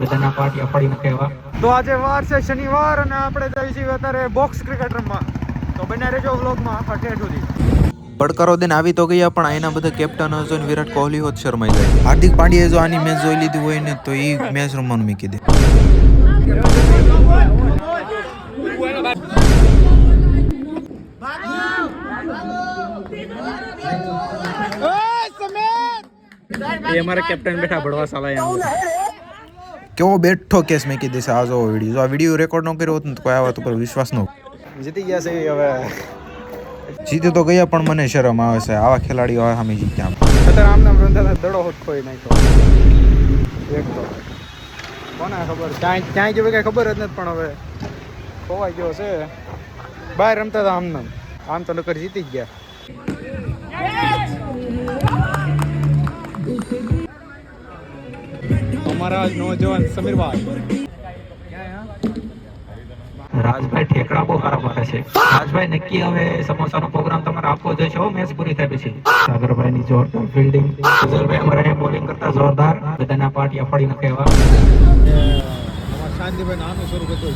બધાના પાટિયા ફાડી નાખે એવા. તો આજે વાર છે શનિવાર અને આપણે જઈએ છીએ અત્યારે બોક્સ ક્રિકેટ રમવા. તો બન્યા રહેજો વ્લોગમાં આખા ઠેઠ સુધી. પડકારો દેન આવી તો ગયા પણ એના બધા કેપ્ટન જોઈને વિરાટ કોહલી હોત શરમાઈ જાય. હાર્દિક પાંડ્યાએ જો આની મેચ જોઈ લીધી હોય ને તો એ મેચ રમવાનું મૂકી દે. એ અમારા કેપ્ટન બેઠા ભડવા સાલા કેવો બેઠો કેસ મેં કીધી છે આ જો વિડીયો. જો આ વિડીયો રેકોર્ડ ન કર્યો હોત ને તો કોઈ આ વાત ઉપર વિશ્વાસ ન. જીતી ગયા છે હવે. જીતે તો ગયા પણ મને શરમ આવે છે આવા ખેલાડીઓ સામે જીત્યા. અત્યારે આમ નામ રંધાતા દડો હોત ખોઈ નાખ્યો એક તો કોને ખબર ક્યાંય જેવી કઈ ખબર જ નથી પણ હવે ખોવાઈ ગયો છે. બહાર રમતા હતા આમ તો નકર જીતી જ ગયા. અમારા નોજવાન સમીરભાઈ રાજભાઈ ઠેકડા બહુ ખરાબ મારે છે. રાજભાઈ નક્કી હવે સમોસાનો પ્રોગ્રામ તમારે આપવો જોઈએ છે મેચ પૂરી થાય પછી. સાગરભાઈની જોરદાર ફિલ્ડિંગ. ફઝલભાઈ અમારે બોલિંગ કરતા જોરદાર. બધાના પાટિયા ફાડી નાખે એવા. શાંતિભાઈ નાનું શરૂ કરતો